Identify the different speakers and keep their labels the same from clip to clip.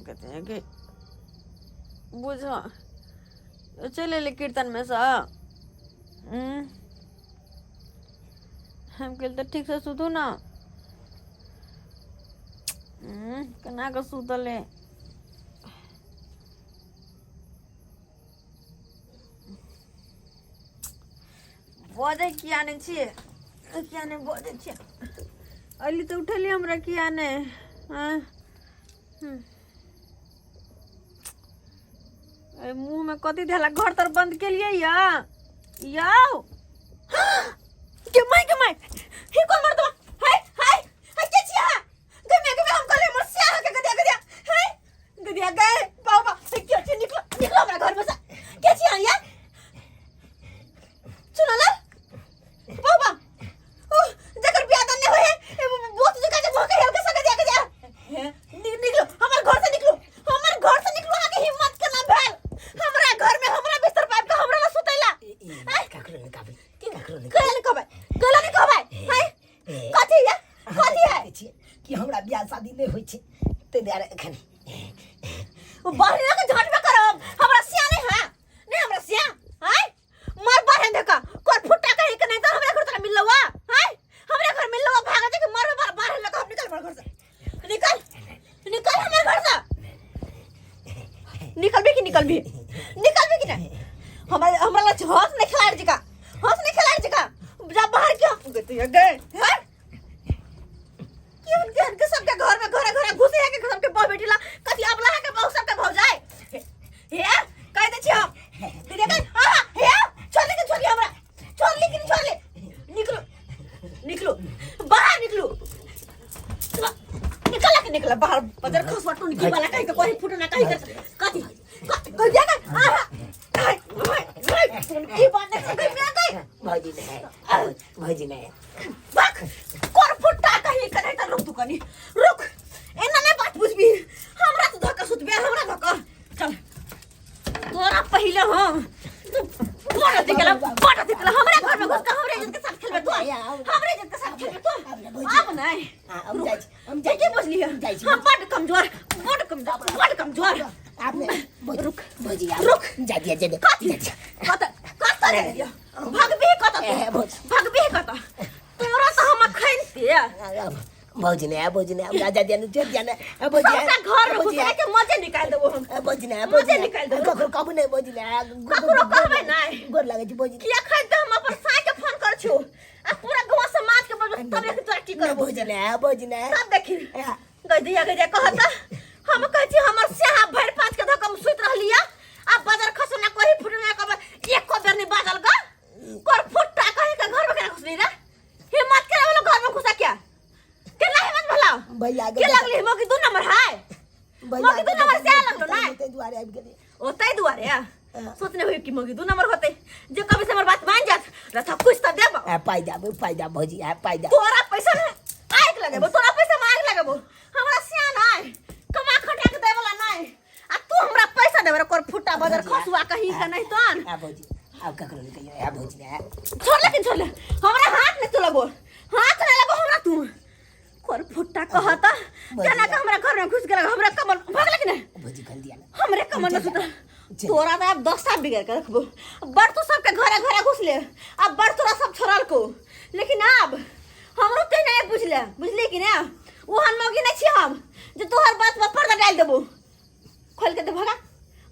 Speaker 1: कहते हैं कि बुझा चले ले कीर्तन में सा हम कल तो ठीक से सुतू ना कना का सुतले बजे किया ने छे किया ने बजे छे अली तो उठली हमरा किया ने मुंह में कथी देला घर तर बंद के लिए याओ के माय ही कौन मर दो हाय हाय हाय के छिया गमे हम कले मर सिया के गदिया हाय गदिया गए पापा के छी निकलो हमरा घर में से के छिया या सुनो ना पापा ओ जकर बियाह करने होए बहुत जगह के भोके हेल के सके गदिया निकलो हमर घर से निकलो आके हिम्मत के ना भेल हमरा घर में हमरा बिस्तर पाइप का हमरा ला सुतैला गला नहीं कहबै हाय कथी है
Speaker 2: कि हमरा बियाह शादी नहीं होई छे ते दारे एखन
Speaker 1: ओ बाहर के झट में करब हमरा सिया नहीं है नहीं हमरा सिया हाय मर बाहर देखा कोर फुट्टा कहीं के नहीं तो हमरा घर तक मिललवा हाय हमरा घर मिललवा भाग दे के मर बाहर लगा निकल हमर घर से निकल हमर घर से निकल भी कि नहीं हमरा ला हंस नहीं खिलाड़ जका जा बाहर क्यों गए हैं क्यों के सबके घर में घरे घुसे है के सबके बहु बेटीला कथि अबला है के बहु सबके भौ जाए हे कह दे छी हम दीदी कह हां हे छोड़ हमरा छोड़ ले निकलो बाहर निकल बाहर बजर खसवाटू निकल वाला कहीं के कोई फुटना कहीं के कथि कह दिया की बात है
Speaker 2: भौजी नहीं
Speaker 1: बक कोर फुट्टा कहीं के नहीं तो रुक एना नहीं बात बुझबी हमरा तो धक्का सुतबे हमरा धक्का चल तोरा पहले हम बड़ा दिखला हमरा घर में घुस के हमरे इज्जत के साथ खेलबे तू हमरे इज्जत के साथ खेलबे तू अब नहीं हम जाई के बुझली हम बड़ कमजोर
Speaker 2: आपने रुक भौजी
Speaker 1: रुक
Speaker 2: जा दिया
Speaker 1: कत रे भगबे कत तोरा तो हम खैनते
Speaker 2: भौजी ने राजा दिया छोड़ दिया भौजी
Speaker 1: घर में घुस के मजे निकाल देबो हम
Speaker 2: भौजी ने
Speaker 1: मजे निकाल देबो
Speaker 2: कबू नहीं भौजी ने
Speaker 1: ककरो कहबे नहीं
Speaker 2: गोर लागे छी भौजी
Speaker 1: किया खैनते हम अपन साई के फोन कर छु आ पूरा गांव समाज के बजो तब एक तोरा की करबो
Speaker 2: भौजी ने
Speaker 1: सब देखी गदिया कहता हम कह छी हमर सेहा भर पाँच के धक्का सुत रहलिया आ बजर खसना कोई फुटना कब एक को बेर नहीं बाजल का कोर फुट्टा कहीं के घर में के घुसली रे हिम्मत करे वाला घर में घुसा क्या केला हिम्मत भला
Speaker 2: भैया
Speaker 1: के लगली मो की 2 नंबर है मो की 2 नंबर से लगलो ना
Speaker 2: ते दुआरे आबि गेली
Speaker 1: ओतै दुआरे सोचने हुई कि मो की 2 नंबर होते जो कभी से हमर बात मान जात रथा कुछ त देब
Speaker 2: पाई जा भौजी पाई जा
Speaker 1: तोरा पैसा ना आइक लगेबो तोरा पैसा मार लगेबो हमरा सियान है कमा खटिया के दे वाला नहीं आ तू हमरा पैसा देबे कोर फुट्टा बजर खसुआ कहीं का नहीं तन
Speaker 2: भौजी अब ककरो नहीं कहियो भौजी ने
Speaker 1: छोड़ ले हमरा हाथ नहीं तो लगो हमरा तू कोर फुट्टा कहता जना का हमरा घर में घुस गेल हमरा कमल भागल कि नहीं
Speaker 2: भौजी कर दिया
Speaker 1: हमरे कमल न सुता तोरा तो अब 10 साल बिगड़ के रखबो बड़ तू सबके घरे घुस ले अब बड़ तोरा सब छोड़ल को लेकिन अब हमरो ते नहीं बुझले कि ना ओहन मौगी नहीं छी हम जो तोहर बात पर पर्दा डाल देबो खोल के दे भगा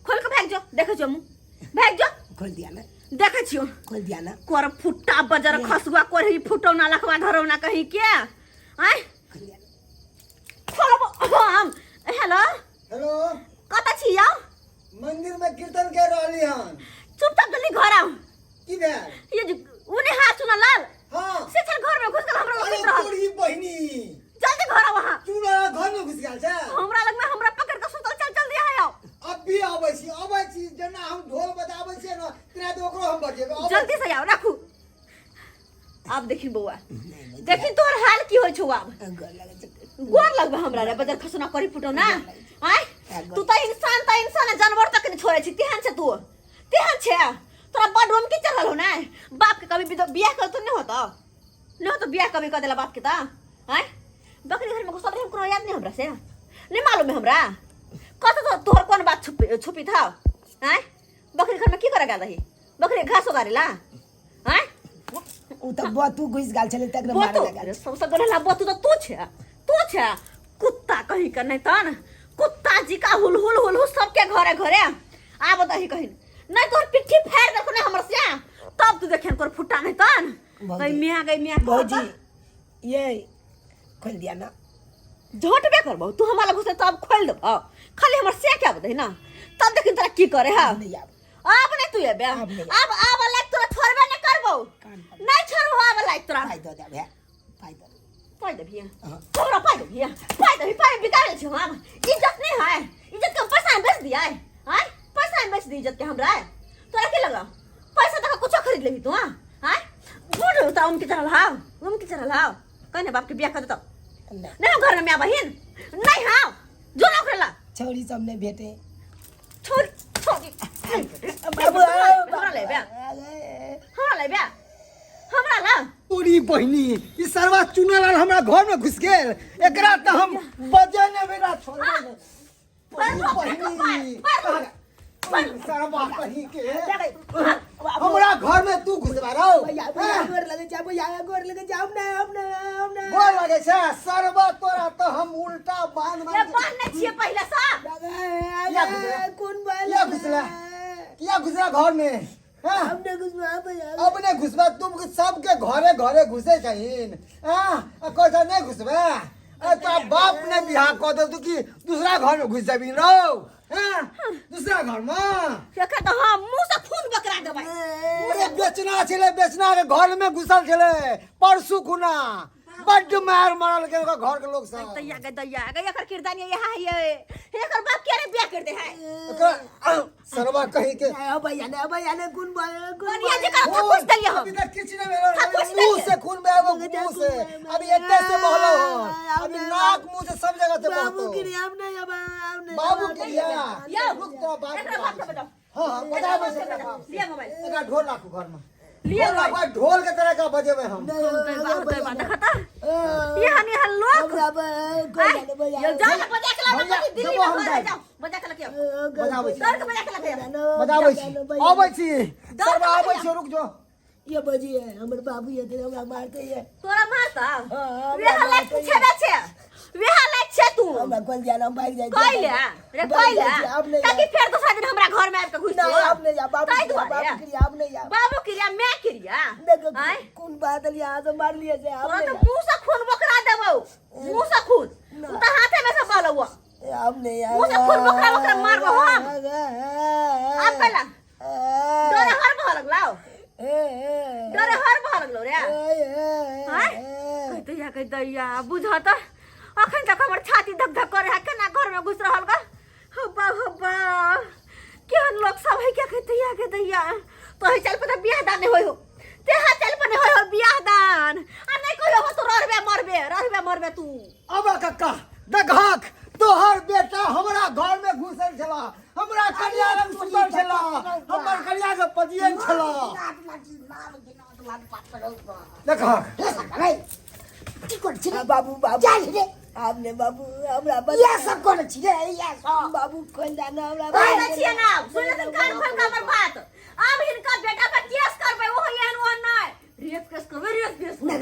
Speaker 1: खोल के भाग जो देखै छो मुंह भाग जो
Speaker 2: खोल दिया ना
Speaker 1: देखै छियो
Speaker 2: खोल दिया ना
Speaker 1: कोर फुट्टा बजर खसुआ कोर ही फुटौना लखवा धरौना कहीं के आय खोलब हम हेलो कता छी या
Speaker 3: मंदिर में कीर्तन कर रहली हन
Speaker 1: चुपचाप जल्दी घर आओ
Speaker 3: की भेल
Speaker 1: ये उने हाथ सुना लाल
Speaker 3: हां
Speaker 1: से चल घर में घुस के हमरा
Speaker 3: अरे
Speaker 1: लग रहा
Speaker 3: तोरी बहिनी
Speaker 1: जल्दी घर आ वहां
Speaker 3: तू ना घर में घुस गेल छै
Speaker 1: हमरा लग में हमरा पकड़ के सुतल चल जल्दी आओ
Speaker 3: अब भी आबै छी जना हम ढोल बजाबै छी ना तेरा तो ओकरो हम बजेबै
Speaker 1: जल्दी से आओ रखू अब देखी बउआ देखी तोर हाल की होय छौ अब गोर लगबे हमरा रे बजर खसना करी फुटो ना आय तू त इंसान जानवर तक नहीं छोड़े छी तिहन छे तू तिहन छे तोरा बड रोम के चढ़ल हो ना बाप के कभी बियाह कर तो नहीं होता नहीं तो बियाह कभी कर देला बाप के ता आय बकरी घर में घुसल रहे हमको याद नहीं हमरा से नहीं मालूम है हमरा कत तो तोहर कौन बात छुपी था आय बकरी घर में की करे गेल रही बकरी घास उगारेला आय
Speaker 2: उ त बतू घुस गाल छले तक मारे लगा
Speaker 1: सबसे गलेला बतू तो तू छे कुत्ता कहीं का नहीं तन कुत्ता जी का हुल हुल हुल हुल सबके घरे घरे आ बताही कहीं नहीं तोर पिट्ठी फेर देखो ना हमर से तब तू देखे कर फुटा नहीं तन गई मियां
Speaker 2: भौजी ये खोल दिया ना
Speaker 1: झोटबे करबो तू हमारा घुसे तब खोल देबो खाली हमर से क्या बताही ना तब देखिन तोरा की करे हा
Speaker 2: नहीं आब
Speaker 1: अब नहीं तू ये बे अब लाइक तोरा छोड़बे नहीं करबो नहीं छोड़बो अब लाइक तोरा
Speaker 2: पाई दो जा
Speaker 1: पाई दे भैया तोरा पाई दे भैया पाई बिगाड़ छ हम इज्जत नहीं है इज्जत के पैसा में बेच दिया है हां पैसा में बेच दी इज्जत के हमरा तोरा के लगा पैसा तक कुछ खरीद लेबी तू हां बोल तो उनके चल हां कहने बाप के बियाह कर दो नहीं घर में बहन नहीं हां जो ना करेला
Speaker 2: छोरी सब ने भेटे
Speaker 1: छोड़ी
Speaker 2: बाबू
Speaker 1: हमरा ले बे हमरा ला
Speaker 3: तोरी बहिनी ई सरवा चुनल हमरा घर में घुस गेल एकरा त हम बजे ने बेरा छोड़बे बहिनी सरवा कहीं के हमरा घर में तू घुसबा रहो
Speaker 2: गोर लगे जाओ ना
Speaker 3: गोर लगे छे सरवा तोरा त हम उल्टा बांध
Speaker 1: ये बांध नहीं छिए पहले सा
Speaker 2: कौन बाल
Speaker 3: किया घुसरा घर में
Speaker 2: हमने घुसवा
Speaker 3: अपने घुसबा तुम सबके घरे घरे घुसे कहीं कैसा नहीं घुसबे तो बाप ने बिहार कह दो कि दूसरा घर में घुस जाबी रहो दूसरा घर में
Speaker 1: तो हाँ मुंह से खून बकरा देबै
Speaker 3: बेचना के घर में घुसल छले परसू खुना बड्ड मार मारल के घर के लोग सब
Speaker 1: दैया एकर किरदानी यहाँ है एकर बाप के रे बियाह कर दे है
Speaker 3: सरवा कहीं के
Speaker 2: भैया ने कौन
Speaker 1: कनिया जे का कुछ दलिए हम
Speaker 3: किछ नहीं मुंह से खून बह वो मुंह से अभी एते से बहलो हो अभी नाक मुंह से सब जगह से
Speaker 2: बाबू
Speaker 3: बहतो
Speaker 2: गिरी आपने
Speaker 3: बाबू गिरिया
Speaker 1: या
Speaker 3: रुक तो
Speaker 1: एकरा बाप के बताओ
Speaker 3: हां बता बस
Speaker 1: लिया मोबाइल
Speaker 3: एकरा ढोल लाखू घर में
Speaker 1: लिया
Speaker 3: ढोल के तरह का बजेबे हम
Speaker 1: बात देखता यहाँ लोग ये जा बजा के ला दिल्ली में घर जाओ बजा के लके
Speaker 3: बजाबै छी
Speaker 1: डर के बजा के लके
Speaker 3: बजाबै छी आबै छी सरवा आबै छी रुक जो
Speaker 2: ये बजी है हमर बाबू ये तेरे हमरा मारते है
Speaker 1: तोरा मारता वेहा लाइक छेबे छे वेहा लाइक छे तू
Speaker 2: हमरा कोन जाना हम भाग जाए
Speaker 1: कइले ताकि फिर दूसरा दिन हमरा घर में आके घुस
Speaker 2: ना आपने जा बाबू क्रिया आपने जा
Speaker 1: बाबू क्रिया मैं क्रिया
Speaker 2: देखो कौन बादल यहाँ से मार लिए से
Speaker 1: तोरा तो मुंह से खून बकरा देबो मुंह से खून तू तो हाथे में से बोलबो
Speaker 2: आपने यार
Speaker 1: मुंह से खून बकरा मारबो हम आप पहला डरे हर बह लगलाओ डरे हर बह लगलो रे हां कह दैया बुझा त अखन तक हमर छाती धक धक करे है केना घर में घुस रहल ग हब्बा केहन लोग सब है क्या के दैया तो चल पे बियाह दान होय हो ते हा चल पे होय हो बियाह दान आ नहीं कहियो हो तो रहबे मरबे तू
Speaker 3: अब कक्का देखक तोहर बेटा हमरा घर में घुसल छला हमरा कन्या रंग सुंदर छला हमर कन्या के पतियन छला देखक
Speaker 2: की कर छी बाबू चल रे आपने बाबू हमरा ये सब कर छी रे ये सब बाबू खोल देना हमरा
Speaker 1: कहै छी ना सुन कान खोल के हमर बात अब हिनका बेटा पर केस करबै ओ एहन ओ नहीं रेप केस करबै रेप केस
Speaker 2: नहीं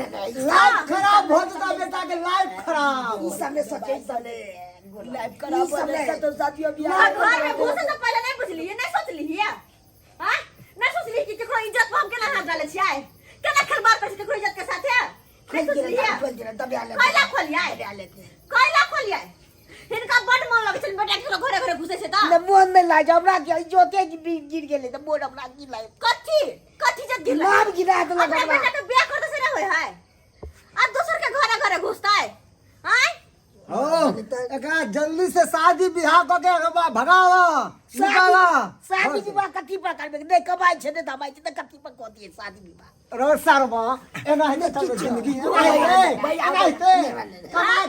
Speaker 3: लाइफ खराब हो जाता बेटा के लाइफ खराब
Speaker 2: ई सब में सोचे साले लाइफ खराब हो जाता तो साथियों बियाह
Speaker 1: घर में घुसे से पहले नहीं पुछली नहीं सोचली है हां नहीं सोचली कि केकरो इज्जत हम केना हाथ डाले छियै केना खरबार पे केकरो इज्जत के साथ है कैला खोलिया इनका बड मन लगे छन बेटा के घरे घरे घुसे छै त
Speaker 2: न मन में लाग हमरा के जोते गिर गेले त बोर्ड हमरा की लाग
Speaker 1: कथी जब गिर
Speaker 2: नाम गिरा तो
Speaker 1: अपना बेटा के बियाह करते से ना होय है आ दूसर के घरे घरे घुसता है हां
Speaker 3: हो एकरा जल्दी से शादी बियाह क के भगावा निकाला
Speaker 2: शादी विवाह कथी पर करबे नहीं कमाई छै नहीं दमाई छै त कथी पर कह दिए शादी विवाह
Speaker 3: रो सरवा एना है त जिंदगी कमाई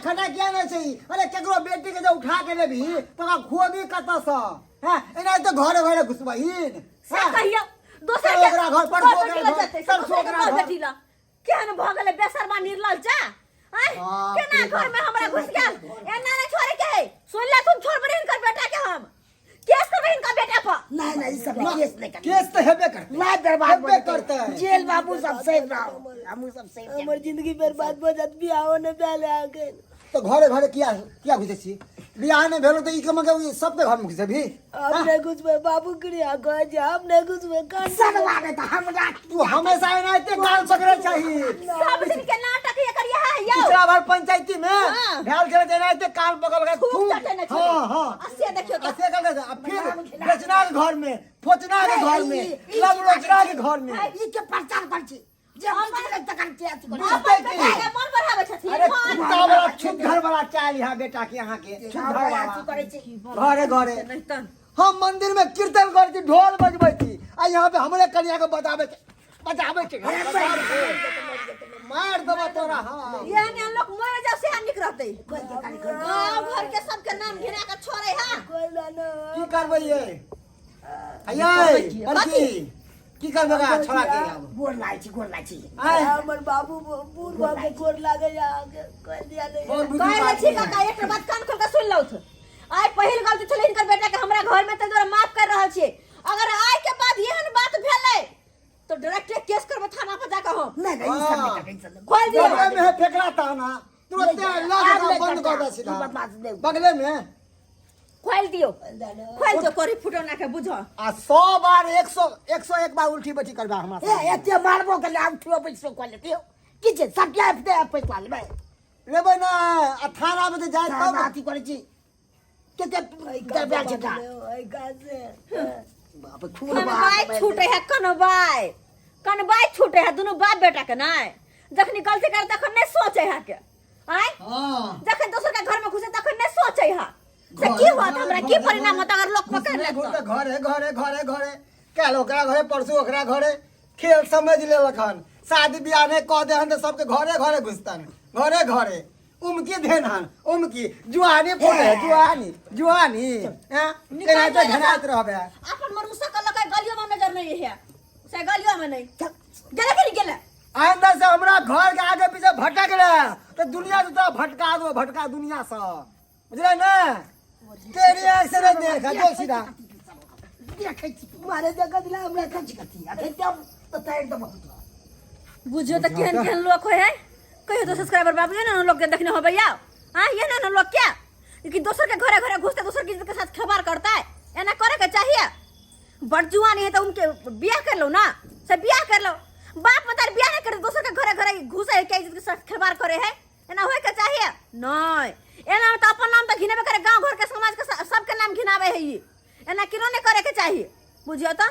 Speaker 3: खटा किया नहीं छै अरे केकरो बेटी के जो उठा के लेबी तका खोबी कत स हां एना त घरे घरे घुसबहीन
Speaker 1: से कहियो दोसर के
Speaker 3: ओकरा घर पर
Speaker 1: ओकरा घर बेटीला केहन भ गेलै बेसरमा निर्लज जा आय केना घर में हमरा घुस गेल एना नहीं छोड़े के सुन ले तुम छोड़ बड़े इनकर बेटा के हम केस करबे इनका बेटा पर
Speaker 2: नहीं सब केस नहीं कर
Speaker 3: केस तो हेबे करते
Speaker 2: ना बर्बाद
Speaker 3: हेबे करते
Speaker 2: जेल बाबू सब सेफ रहो हमू सब सेफ
Speaker 4: हमर जिंदगी बर्बाद भ जात बियाह ने पहले आ गए
Speaker 3: तो घरे घरे किया घुसे छी बियाह ने भेलो तो ई कम के सबके घर में घुसे भी
Speaker 4: आपने कुछ में बाबू क्रिया कह जे आपने कुछ में कान
Speaker 2: सनवा दे त हमरा
Speaker 3: तू हमेशा एनाते गाल पकड़े चाहिए
Speaker 1: सब दिन के नाटक ये करिए है यो
Speaker 3: पिछला बार पंचायती में भेल करे एनाते कान पकड़ के
Speaker 1: खूब चटे न छोड़े
Speaker 3: हां
Speaker 1: अस्से देखियो के
Speaker 3: ऐसे करके फिर बेचना के घर में फोचना के घर में सब रोचना के घर में
Speaker 2: ई के प्रचार कर छी जे हम त करते आती
Speaker 1: अपन बेटा के मन बढ़ावे छथिन
Speaker 3: अरे कुत्ता वाला छुप घर वाला चाल यहाँ बेटा के यहाँ के छुप घर वाला
Speaker 2: करे छी
Speaker 3: घरे घरे
Speaker 1: नहीं त
Speaker 3: हम मंदिर में कीर्तन करती थी ढोल बजबै थी आ यहाँ पे हमरे कन्या के बचावे के मार दबा तोरा हां
Speaker 1: ये ने लोग मर जाओ से निक रहते गांव घर के सब के नाम घिना के छोड़े हां
Speaker 4: कोई ना
Speaker 3: की करबै ये आयै बड़की की करबेगा छोड़ा के
Speaker 2: गोर लाई छी
Speaker 3: आय
Speaker 4: हमर बाबू बूढ़ बाप के गोर लागे जा कह दिया नहीं
Speaker 3: और बुद्धि
Speaker 1: कहे
Speaker 3: बात
Speaker 1: छी काका एक बात कान खोल के सुन लौ थ आय पहिल गलती छले इनकर बेटा के हमरा घर में त तोरा माफ कर रहल छी अगर आय के बाद एहन बात भेलै तो डायरेक्ट केस करबे थाना पर जाके हम
Speaker 2: नहीं सब नहीं टेंशन
Speaker 1: खोल दियो
Speaker 3: बगले में फेकला था ना तुरंत लगा बंद कर दे सीधा बगले में
Speaker 1: खोल दियो कोरी फुटौना के बुझो
Speaker 3: आ 100 बार 101 बार उल्टी बैठी करबा हमरा
Speaker 2: ए एते मारबो के लाग ठियो पैसो को लेतियो कि जे सटिया दे पैसा लेबे
Speaker 3: लेबै ना आ थाना में जाय तब
Speaker 2: अथी करे छी केते दरबार छै का
Speaker 4: ओए कासे
Speaker 2: बाप खून
Speaker 1: कनबाई छूटे है कनबाई छूटे है दोनों बाप बेटा के नहीं जखनी गलती कर तखन नहीं सोचे है के आय
Speaker 3: हां
Speaker 1: जखन दोसर के घर में घुसे तखन नहीं सोचे है से की होत हमरा की परिणाम होत अगर लोग पकड़ ले तो
Speaker 3: घरे काल ओकरा घरे परसू ओकरा घरे खेल समझ लेलखन शादी बियाह ने कह दे हन सबके घरे घरे घुसतन घरे उमकी देन हन उमकी जुआनी फोड़े जुआनी हां केना त घनात रहबे
Speaker 1: अपन मरुसा के लगे गलियों में नजर नहीं है से गलियों में नहीं गेले कि नहीं गेले
Speaker 3: आइंदा से हमरा घर के आगे पीछे भटक रहा तो दुनिया से तो भटका दुनिया से बुझले ना तेरी आंख से नहीं देखा जो सीधा
Speaker 2: देखै छी मारे जगह दिला हमरा कछ कथी आ तब त एकदम
Speaker 1: बुझो त केहन लोग होय है कहियो तो सब्सक्राइबर बाबू ये ना लोग के देखने हो भैया हां ये ना लोग क्या कि दोसर के घरे घरे घुसते दोसर की के साथ खबर करता है एना करे के चाहिए बड़ जुआनी है तो उनके बियाह कर लो ना से बियाह कर लो बाप मतार बियाह नहीं करे दोसर के घरे घरे घुसे है के इज्जत के साथ खबर करे है एना होय के चाहिए नहीं एना तो अपन नाम तो घिनेबे करे गांव घर के समाज के सबके नाम घिनावे है ये एना किनो नहीं करे के चाहिए बुझियो तो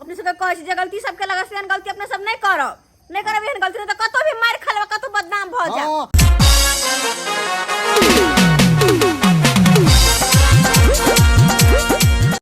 Speaker 1: अपने सबके कहे छी जे गलती सबके लगे से गलती अपने सब नहीं करब नहीं करब एहन गलती तो कतो भी मार खा लेब कतो बदनाम भ जा